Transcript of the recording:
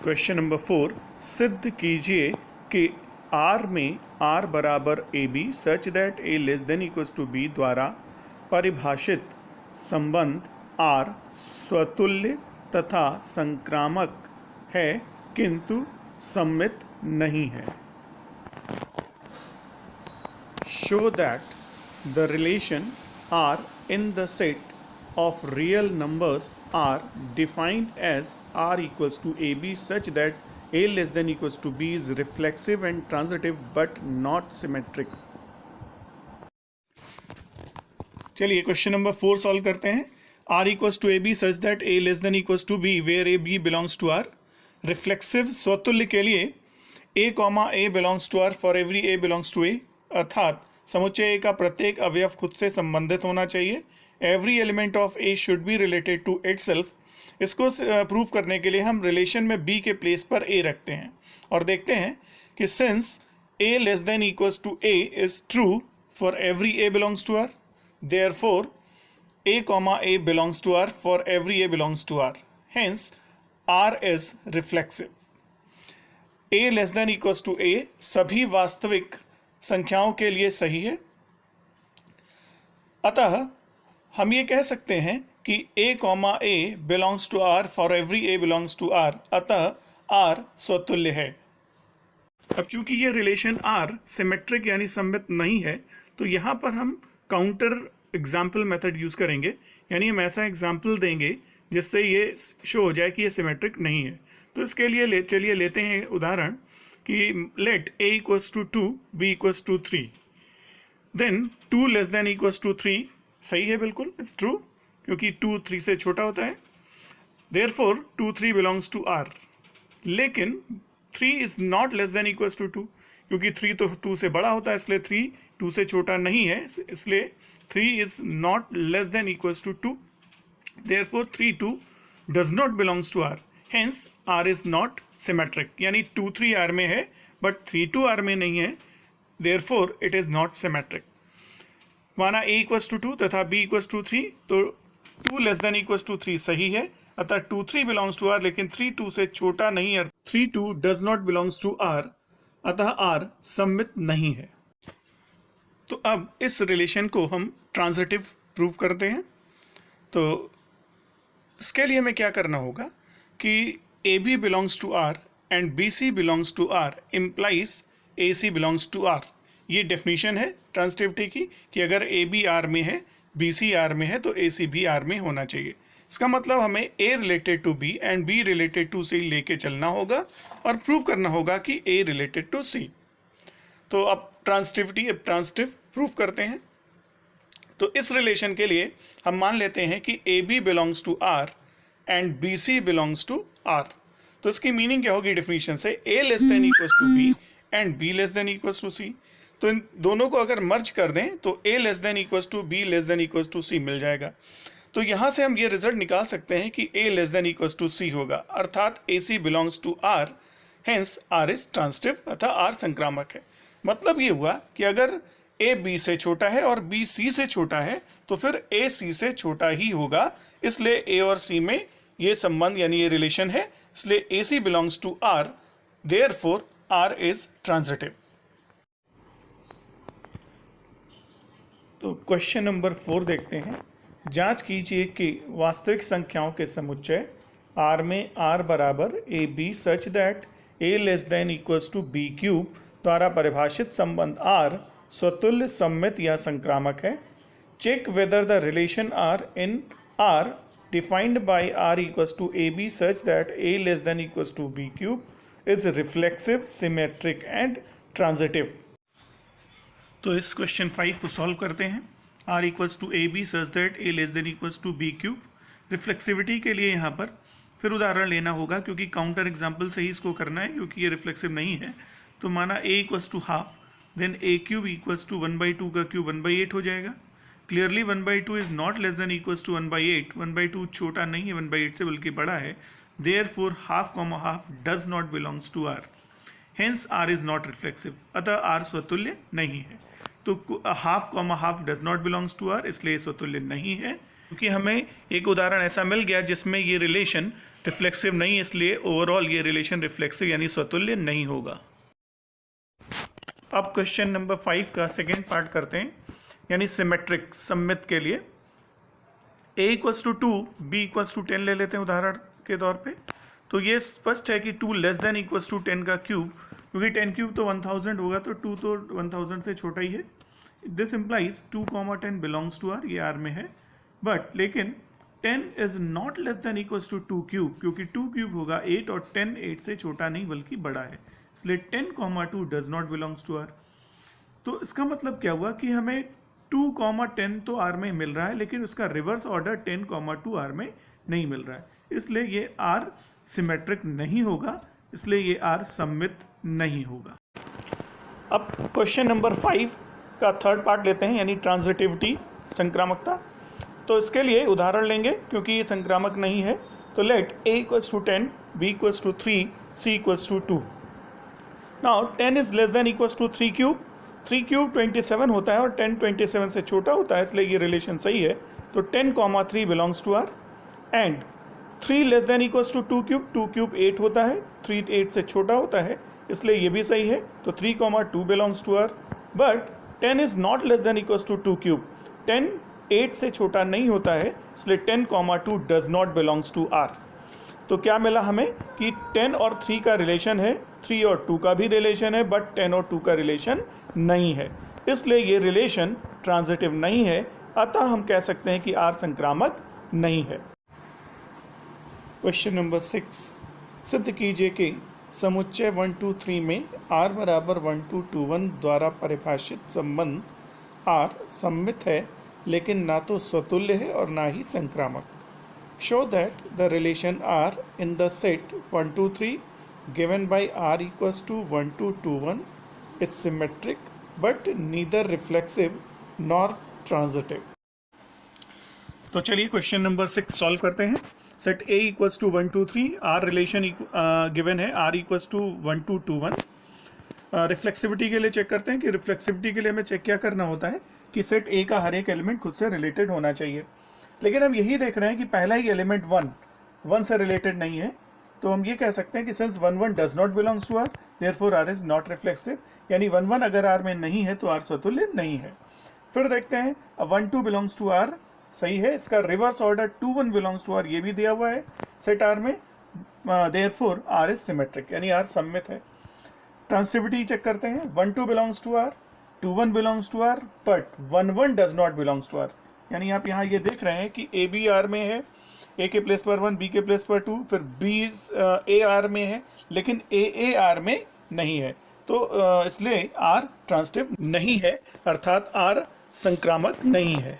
Question number 4, सिद्ध कीजिए कि R में R बराबर A B such that A less than equals to B द्वारा परिभाषित संबंध R स्वतुल्य तथा संक्रामक है किंतु सममित नहीं है। Show that the relation R in the set of real numbers are defined as R equals to AB such that A less than equals to B is reflexive and transitive but not symmetric। चलिए question number 4 solve करते हैं। R equals to AB such that A less than equals to B where A B belongs to R। Reflexive स्वतुल्य के लिए A, A belongs to R for every A belongs to A, अर्थात समुच्चय A का प्रत्येक अवयव खुद से संबंधित होना चाहिए। Every element of A should be related to itself. इसको प्रूव करने के लिए हम रिलेशन में B के प्लेस पर A रखते हैं और देखते हैं कि since A less than equals to A is true for every A belongs to R, therefore A, A belongs to R for every A belongs to R, hence R is reflexive। A less than equals to A सभी वास्तविक संख्याओं के लिए सही है, अतः हम ये कह सकते हैं कि A, A belongs to R for every A belongs to R, अतः R स्वतुल्य है। अब चूंकि ये रिलेशन R सिमेट्रिक यानी सममित नहीं है तो यहाँ पर हम काउंटर एग्जाम्पल मेथड यूज करेंगे, यानी हम ऐसा एग्जाम्पल देंगे जिससे ये शो हो जाए कि ये सिमेट्रिक नहीं है। तो इसके लिए चलिए लेते हैं उदाहरण कि let A equals to 2 B equals to 3, then 2 less than equals to 3 सही है, बिल्कुल इट्स ट्रू क्योंकि 2 3 से छोटा होता है, देयरफॉर 2 3 बिलोंग्स टू R। लेकिन 3 is not less than equals to 2 क्योंकि 3 तो 2 से बड़ा होता है, इसलिए 3 2 से छोटा नहीं है, इसलिए 3 is not less than equals to 2, therefore 3 2 does not belongs to R, hence R is not symmetric. यानी 2 3 R में है बट 3 2 R में नहीं है, therefore it is not symmetric. माना A इक्वल्स टू 2 तथा B इक्वल्स टू 3, तो 2 less than equals to 3 सही है, अतः 2 3 बिलोंग्स टू R, लेकिन 3 2 से छोटा नहीं है, 3 2 does not belongs to R, अतः R सममित नहीं है। तो अब इस रिलेशन को हम ट्रांजिटिव प्रूव करते हैं। तो इसके लिए हमें क्या करना होगा कि AB belongs to R and BC belongs to R implies AC belongs to R। ये डेफिनेशन है ट्रांजिटिविटी की कि अगर AB R में है, BC R में है तो AC भी R में होना चाहिए। इसका मतलब हमें A related to B and B related to C लेके चलना होगा और प्रूव करना होगा कि A रिलेटेड टू C। तो अब ट्रांजिटिव प्रूफ करते हैं। तो इस रिलेशन के लिए हम मान लेते हैं कि AB belongs to R and BC belongs to R। तो इसकी मीनिंग क्या होगी डेफिनेशन से, A less than equals to B and B less than equals to C। तो इन दोनों को अगर मर्ज कर दें तो A less than equals to B less than equals to C मिल जाएगा। तो यहाँ से हम ये रिजल्ट निकाल सकते हैं कि A less than equals to C होगा, अर्थात AC belongs to R, hence R is transitive, अतः R संक्रामक है। मतलब ये हुआ कि अगर A B से छोटा है और B C से छोटा है तो फिर A C से छोटा ही होगा, इसलिए A और C में ये संबंध यानी ये रिलेशन है, इसलिए AC belongs to R, therefore R is transitive. तो क्वेश्चन नंबर 4 देखते हैं। जांच कीजिए कि वास्तविक संख्याओं के समुच्चय R में R बराबर A B such that A less than equals to B cube द्वारा परिभाषित संबंध R स्वतुल्य, सममित या संक्रामक है। Check whether the relation R in R defined by R equals to A B such that A less than equals to B cube is reflexive, symmetric and transitive. तो इस क्वेश्चन 5 को सॉल्व करते हैं। R equals to A B such that A less than equals to B cube. Reflexivity के लिए यहाँ पर फिर उदाहरण लेना होगा क्योंकि काउंटर एग्जाम्पल से ही इसको करना है, क्योंकि ये रिफ्लेक्सिव नहीं है। तो माना A equals to half, then A cube equals to 1/2 का क्यूब 1/8 हो जाएगा। Clearly 1/2 is not less than equals to 1/8, 1/2 छोटा नहीं है 1/8 से बल्कि बड़ा है, therefore half comma half does not belongs to R, hence R is not reflexive, अतः R स्वतुल्य नहीं है। तो half comma half does not belongs to R, इसलिए स्वतुल्य नहीं है। क्योंकि हमें एक उदाहरण ऐसा मिल गया जिसमें ये रिलेशन रिफ्लेक्सिव नहीं, इसलिए ओवरऑल ये रिलेशन रिफ्लेक्सिव यानी स्वतुल्य नहीं होगा। अब क्वेश्चन नंबर 5 का सेकेंड पार्ट करते हैं, यानी सिमेट्रिक सममित के लिए। a = 2 b = 10 ले लेते हैं उदाहरण के तौर पे। तो ये स्पष्ट है कि 2 < = 10 का क्यूब, क्योंकि 10 क्यूब तो 1000 होगा, तो 2 तो 1000 से छोटा ही है। This implies 2, 10 belongs to R, ये R में है। बट लेकिन 10 इज नॉट < 2 क्यूब, क्योंकि 2 क्यूब होगा 8 और 10 8 से छोटा नहीं बल्कि बड़ा है, इसलिए 10, 2 does not belongs to R। तो इसका मतलब क्या हुआ कि हमें 2, 10 तो R में मिल रहा है, लेकिन उसका रिवर्स ऑर्डर 10, 2 R में नहीं मिल रहा है, इसलिए ये R सिमेट्रिक नहीं होगा, इसलिए ये R सममित नहीं होगा। अब क्वेश्चन नंबर 5 का थर्ड पार्ट लेते हैं, यानी ट्रांजिटिविटी, संक्रामकता। तो इसके लिए उदाहरण लेंगे, क्योंकि ये संक्रामक नहीं है। तो let a = 10, b = 3, c = 2। Now 10 is < 3 cube, 3 cube 27 होता है और 10 27 से छोटा होता है, इसलिए ये रिलेशन सही है। तो 10, 3 belongs to R। And 3 < 2 cube, 2 cube 8 होता है, 3 8 से छोटा होता है, इसलिए ये भी सही है। तो 3, 2 belongs to R। But 10 is not < 2 cube, 10 8 से छोटा नहीं होता है, इसलिए 10, 2 does not belongs to R। तो क्या मिला हमें कि 10 और 3 का रिलेशन है, 3 और 2 का भी रिलेशन है, बट 10 और 2 का रिलेशन नहीं है, इसलिए ये रिलेशन ट्रांजिटिव नहीं है। अतः हम कह सकते हैं कि R संक्रामक नहीं है। क्वेश्चन नंबर 6, सिद्ध कीजिए कि समुच्चय 1, 2, 3 में R = 1, 2, 2, 1 द्वारा परिभाषित संबंध R सममित है, लेकिन ना तो स्वतुल्य है और ना ही संक्रामक। Show that the relation R in the set 1, 2, 3 given by R = 1, 2, 2, 1 is symmetric but neither reflexive nor transitive। तो चलिए क्वेश्चन नंबर 6 सॉल्व करते हैं। Set A = 1, 2, 3, R relation given है, R = 1, 2, 2, 1। रिफ्लेक्सिविटी के लिए चेक करते हैं कि रिफ्लेक्सिविटी के लिए हमें चेक क्या करना होता है कि सेट A का हर एक एलिमेंट खुद से रिलेटेड होना चाहिए। लेकिन हम यही देख रहे हैं कि पहला ही एलिमेंट 1 से रिलेटेड नहीं है, तो हम ये कह सकते हैं कि since 1, 1 does not belongs to R, therefore R is not reflexive, यानी 1, 1 अगर R में नहीं है तो R स्वतुल्य नहीं है। फिर देखते हैं 1, 2 बिलोंग्स टू R, सही है। इसका reverse order 2, 1 belongs to R, ये भी दिया हुआ है सेट R में, देयरफॉर R इज सिमेट्रिक, यानी R सममित है। ट्रांजिटिविटी चेक करते हैं, 1, 2 belongs to R, 2, 1 belongs to R, but 1, 1 does not belongs to R, यानी आप यहाँ ये देख रहे हैं कि A B R में है, A के प्लेस पर 1, B के प्लेस पर 2, फिर B A R में है, लेकिन A A R में नहीं है, तो इसलिए R ट्रांजिटिव नहीं है, अर्थात R संक्रामक नहीं है।